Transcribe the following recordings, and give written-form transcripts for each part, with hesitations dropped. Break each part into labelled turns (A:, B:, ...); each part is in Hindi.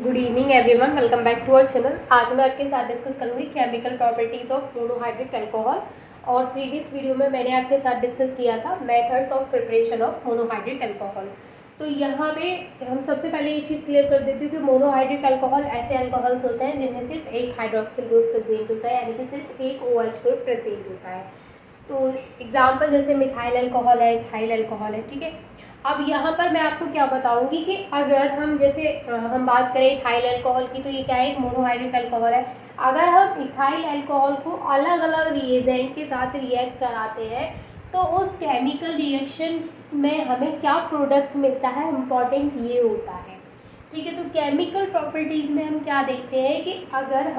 A: Good evening everyone, welcome back to our channel. आज मैं आपके साथ डिस्कस करूंगी chemical properties of monohydric alcohol. और प्रीवियस वीडियो में मैंने आपके साथ डिस्कस किया था methods of preparation of monohydric alcohol. तो यहाँ पे हम सबसे पहले ये चीज़ क्लियर कर देती हूँ कि मोनोहाइड्रिक अल्कोहल ऐसे अल्कोहल्स होते हैं जिनमें सिर्फ एक हाइड्रोक्सिल ग्रुप प्रेजेंट होता है, यानी कि सिर्फ एक OH ग्रुप प्रेजेंट होता है। तो एग्जाम्पल जैसे मिथाइल अल्कोहल है, इथाइल अल्कोहल है, ठीक है। अब यहाँ पर मैं आपको क्या बताऊंगी कि अगर हम जैसे हम बात करें इथाइल अल्कोहल की, तो ये क्या है, एक मोनोहाइड्रिक अल्कोहल है। अगर हम इथाइल अल्कोहल को अलग अलग रिएजेंट के साथ रिएक्ट कराते हैं तो उस केमिकल रिएक्शन में हमें क्या प्रोडक्ट मिलता है, इम्पॉर्टेंट ये होता है, ठीक है। तो केमिकल प्रॉपर्टीज़ में हम क्या देखते हैं कि अगर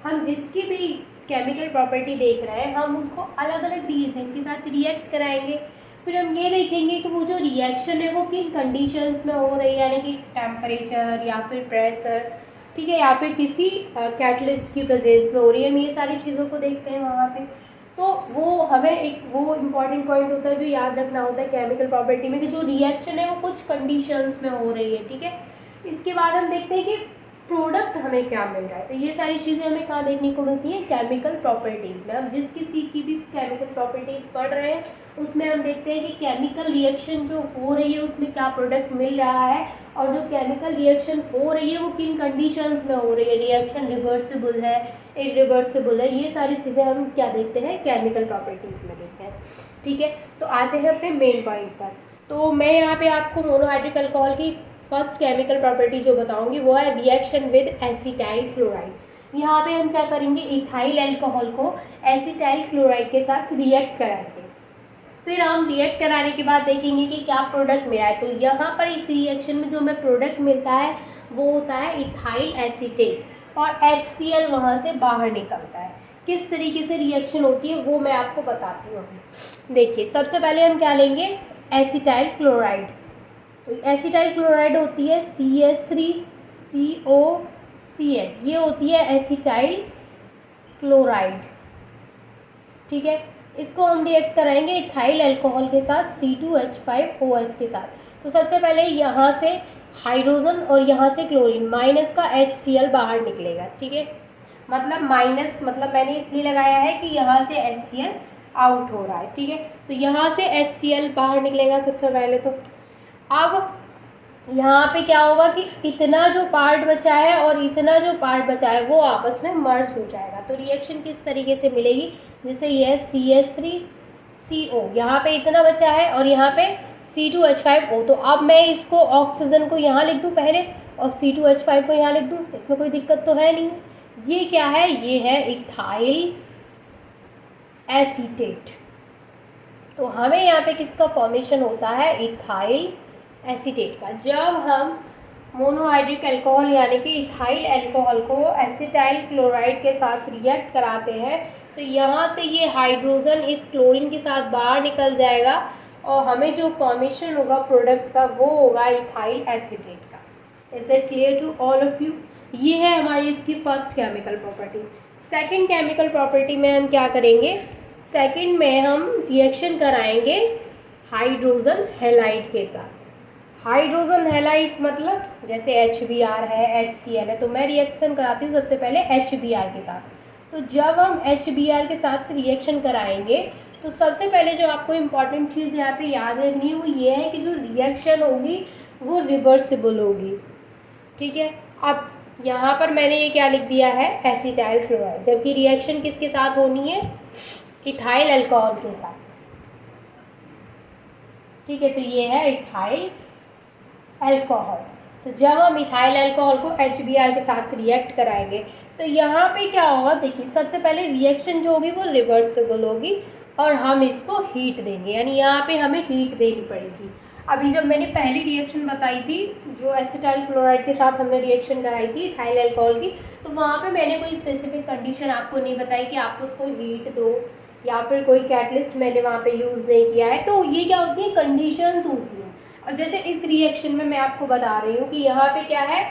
A: हम जिसकी भी केमिकल प्रॉपर्टी देख रहे हैं हम उसको अलग अलग रिएजेंट के साथ रिएक्ट कराएंगे। फिर हम ये देखेंगे कि वो जो रिएक्शन है वो किन कंडीशंस में हो रही है, यानी कि टेम्परेचर या फिर प्रेशर, ठीक है, या फिर किसी कैटलिस्ट की प्रेजेंस में हो रही है। हम ये सारी चीज़ों को देखते हैं वहाँ पे। तो वो हमें एक वो इम्पॉर्टेंट पॉइंट होता है जो याद रखना होता है केमिकल प्रॉपर्टी में, कि जो रिएक्शन है वो कुछ कंडीशंस में हो रही है, ठीक है। इसके बाद हम देखते हैं कि प्रोडक्ट हमें क्या मिल रहा है। तो ये सारी चीज़ें हमें कहाँ देखने को मिलती है, केमिकल प्रॉपर्टीज़ में। हम जिस किसी की भी केमिकल प्रॉपर्टीज़ पढ़ रहे हैं उसमें हम देखते हैं कि केमिकल रिएक्शन जो हो रही है उसमें क्या प्रोडक्ट मिल रहा है, और जो केमिकल रिएक्शन हो रही है वो किन कंडीशंस में हो रही है, रिएक्शन रिवर्सिबल है, इरिवर्सिबल है, ये सारी चीज़ें हम क्या देखते हैं, केमिकल प्रॉपर्टीज़ में देखते हैं, ठीक है। तो आते हैं अपने मेन पॉइंट पर। तो मैं यहाँ पे आपको मोनोहाइड्रिक अल्कोहल की फर्स्ट केमिकल प्रॉपर्टी जो बताऊंगी वो है रिएक्शन विद एसिटाइल क्लोराइड। यहाँ पे हम क्या करेंगे, इथाइल अल्कोहल को एसिटाइल क्लोराइड के साथ रिएक्ट कराएंगे। फिर हम रिएक्ट कराने के बाद देखेंगे कि क्या प्रोडक्ट मिला है। तो यहाँ पर इस रिएक्शन में जो हमें प्रोडक्ट मिलता है वो होता है इथाइल एसीटेट, और HCl वहाँ से बाहर निकलता है। किस तरीके से रिएक्शन होती है वो मैं आपको बताती हूँ। देखिए, सबसे पहले हम क्या लेंगे, एसिटाइल क्लोराइड। तो एसिटाइल क्लोराइड होती है CH3COCl, ये होती है एसिटाइल क्लोराइड, ठीक है। इसको हम रिएक्ट कराएंगे इथाइल अल्कोहल के साथ C2H5OH के साथ। तो सबसे पहले यहाँ से हाइड्रोजन और यहाँ से क्लोरीन, माइनस का HCl बाहर निकलेगा, ठीक है। मतलब माइनस, मतलब मैंने इसलिए लगाया है कि यहाँ से HCl आउट हो रहा है, ठीक है। तो यहाँ से HCl बाहर निकलेगा सबसे पहले। तो अब यहाँ पे क्या होगा कि इतना जो पार्ट बचा है और इतना जो पार्ट बचा है वो आपस में मर्ज हो जाएगा। तो रिएक्शन किस तरीके से मिलेगी, जैसे ये CH3CO, यहाँ पे इतना बचा है और यहाँ पे C2H5O। तो अब मैं इसको ऑक्सीजन को यहाँ लिख दूँ पहले और C2H5 को यहाँ लिख दूँ, इसमें कोई दिक्कत तो है नहीं। ये क्या है, ये है इथाइल एसीटेट। तो हमें यहाँ पे किसका फॉर्मेशन होता है, इथाइल एसीटेट का। जब हम मोनोहाइड्रिक अल्कोहल यानी कि इथाइल अल्कोहल को एसिटाइल क्लोराइड के साथ रिएक्ट कराते हैं तो यहाँ से ये हाइड्रोजन इस क्लोरीन के साथ बाहर निकल जाएगा और हमें जो फॉर्मेशन होगा प्रोडक्ट का वो होगा इथाइल एसीटेट का। Is it clear to all of you? ये है हमारी इसकी first chemical property. Second chemical property में हम क्या करेंगे, सेकेंड में हम रिएक्शन कराएंगे हाइड्रोजन हैलाइड के साथ। हाइड्रोजन हैलाइड मतलब जैसे HBr है, HCl है, तो मैं रिएक्शन कराती हूँ सबसे पहले HBr के साथ। तो जब हम HBr के साथ रिएक्शन कराएंगे तो सबसे पहले जो आपको इम्पॉर्टेंट चीज़ यहाँ पे याद रखनी है वो ये है कि जो रिएक्शन होगी वो रिवर्सिबल होगी, ठीक है। अब यहाँ पर मैंने ये क्या लिख दिया है, एसिटाइल क्लोराइड, जबकि रिएक्शन किसके साथ होनी है, इथाइल अल्कोहल के साथ, ठीक है। तो ये है इथाइल अल्कोहल। तो जब हम इथाइल अल्कोहल को HBr के साथ रिएक्ट कराएंगे तो यहाँ पे क्या होगा, देखिए सबसे पहले रिएक्शन जो होगी वो रिवर्सिबल होगी और हम इसको हीट देंगे, यानी यहाँ पे हमें हीट देनी पड़ेगी। अभी जब मैंने पहली रिएक्शन बताई थी जो एसिटाइल क्लोराइड के साथ हमने रिएक्शन कराई थी इथाइल अल्कोहल की, तो वहाँ पे मैंने कोई स्पेसिफिक कंडीशन आपको नहीं बताई कि आपको उसको हीट दो या फिर कोई कैटलिस्ट मैंने वहाँ पे यूज़ नहीं किया है। तो ये क्या होती है, कंडीशंस होती हैं। और जैसे इस रिएक्शन में मैं आपको बता रही हूँ कि यहाँ पे क्या है,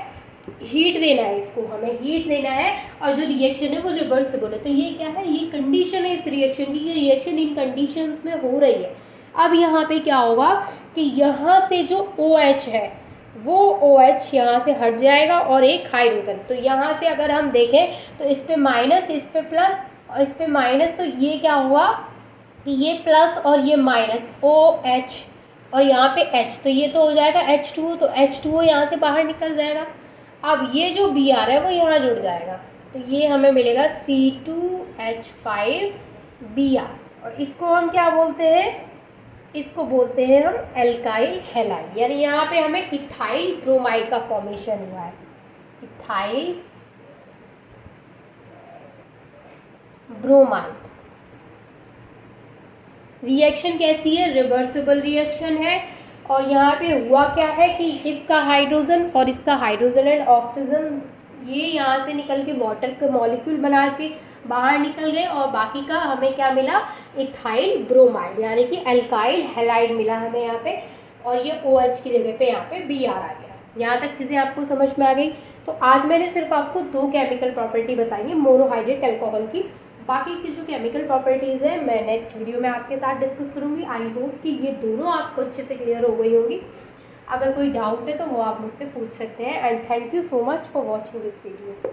A: हीट देना है, इसको हमें हीट देना है और जो रिएक्शन है वो रिवर्सिबल है। तो ये क्या है, ये कंडीशन है इस रिएक्शन की, ये रिएक्शन इन कंडीशंस में हो रही है। अब यहाँ पे क्या होगा कि यहाँ से जो OH है वो OH यहाँ से हट जाएगा और एक हाइड्रोजन। तो यहाँ से अगर हम देखें तो इस पे माइनस, इस पे प्लस और इस पे माइनस, तो ये क्या हुआ कि ये प्लस और ये माइनस OH और यहाँ पे H, तो ये तो हो जाएगा H2O, तो H2O यहाँ से बाहर निकल जाएगा। अब ये जो Br है वो यहाँ जुड़ जाएगा, तो ये हमें मिलेगा C2H5Br। और इसको हम क्या बोलते हैं, इसको बोलते हैं हम एल्काइल हैलाइड, यानी यहाँ पे हमें इथाइल ब्रोमाइड का फॉर्मेशन हुआ है। इथाइल ब्रोमाइड रिएक्शन कैसी है, रिवर्सिबल रिएक्शन है। और यहाँ पे हुआ क्या है कि इसका हाइड्रोजन और इसका हाइड्रोजन एंड ऑक्सीजन ये यहाँ से निकल के वाटर के मॉलिक्यूल बना के बाहर निकल गए और बाकी का हमें क्या मिला, इथाइल ब्रोमाइड यानी कि एल्काइल हैलाइड मिला हमें यहाँ पे। और ये OH की जगह पे यहाँ पे Br आ गया। यहाँ तक चीज़ें आपको समझ में आ गई। तो आज मैंने सिर्फ आपको 2 केमिकल प्रॉपर्टी बताई है मोनोहाइड्रेट अल्कोहल की। बाकी की जो केमिकल प्रॉपर्टीज़ है मैं नेक्स्ट वीडियो में आपके साथ डिस्कस करूँगी। आई होप कि ये दोनों आपको अच्छे से क्लियर हो गई होंगी। अगर कोई डाउट है तो वो आप मुझसे पूछ सकते हैं। And thank you so much for watching this video.